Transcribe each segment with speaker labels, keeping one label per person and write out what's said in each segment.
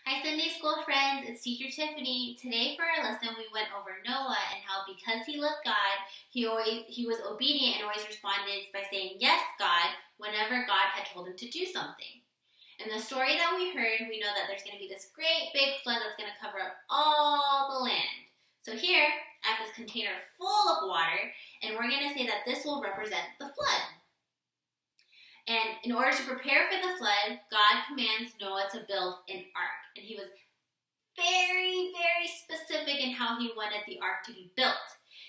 Speaker 1: Hi Sunday school friends, it's teacher Tiffany. Today for our lesson we went over Noah and how because he loved God, he was obedient and always responded by saying yes God whenever God had told him to do something. In the story that we heard, we know that there's going to be this great big flood that's going to cover up all the land. So here, I have this container full of water, and we're going to say that this will represent the flood. And in order to prepare for the flood, God commands Noah to build an ark. And he was very, very specific in how he wanted the ark to be built.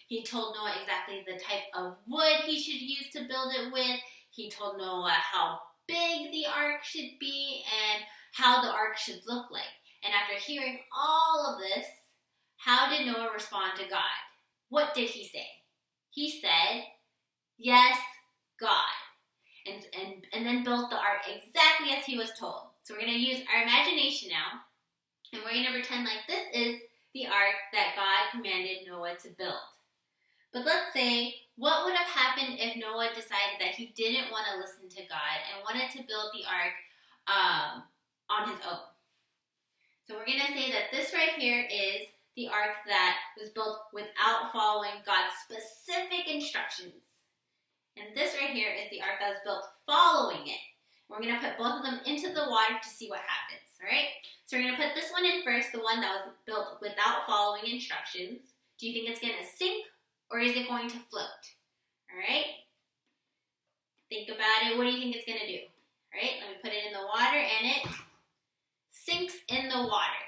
Speaker 1: He told Noah exactly the type of wood he should use to build it with. He told Noah how big the ark should be and how the ark should look like. And after hearing all of this, how did Noah respond to God? What did he say? He said, "Yes, God." And then built the ark exactly as he was told. So we're going to use our imagination now, and we're going to pretend like this is the ark that God commanded Noah to build. But let's say, what would have happened if Noah decided that he didn't want to listen to God and wanted to build the ark on his own? So we're going to say that this right here is the ark that was built without following God's specific instructions. And this right here is the ark that was built following it. We're going to put both of them into the water to see what happens, all right? So we're going to put this one in first, the one that was built without following instructions. Do you think it's going to sink or is it going to float? All right? Think about it. What do you think it's going to do? All right, let me put it in the water and it sinks in the water.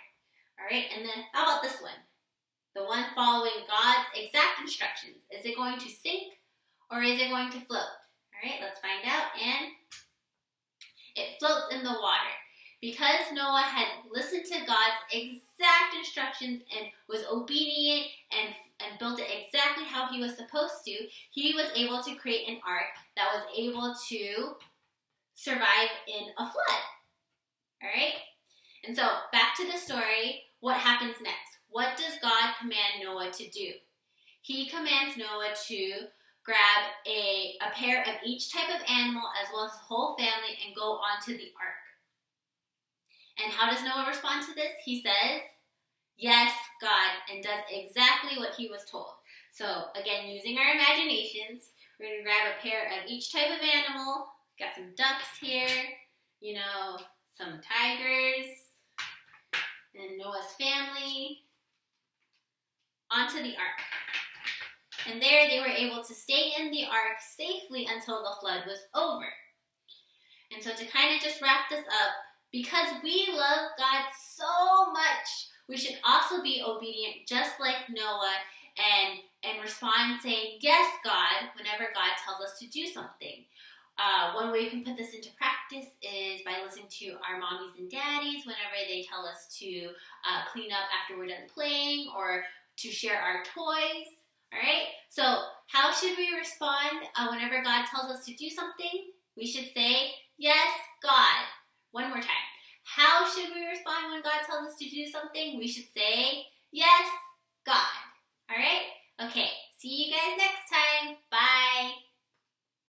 Speaker 1: All right, and then how about this one? The one following God's exact instructions. Is it going to sink or is it going to float? All right, let's find out. And it floats in the water. Because Noah had listened to God's exact instructions and was obedient and built it exactly how he was supposed to, he was able to create an ark that was able to survive in a flood. All right? And so back to the story, what happens next? What does God command Noah to do? He commands Noah to grab a pair of each type of animal as well as the whole family and go onto the ark. And how does Noah respond to this? He says, "Yes, God," and does exactly what he was told. So again, using our imaginations, we're going to grab a pair of each type of animal. Got some ducks here, some tigers, and Noah's family onto the ark. And there they were able to stay in the ark safely until the flood was over. And so to kind of just wrap this up, because we love God so much, we should also be obedient just like Noah and respond saying, "Yes, God," whenever God tells us to do something. One way you can put this into practice is by listening to our mommies and daddies whenever they tell us to clean up after we're done playing or to share our toys. All right? So how should we respond whenever God tells us to do something? We should say, "Yes, God." One more time. How should we respond when God tells us to do something? We should say, "Yes, God." All right? Okay. See you guys next time. Bye.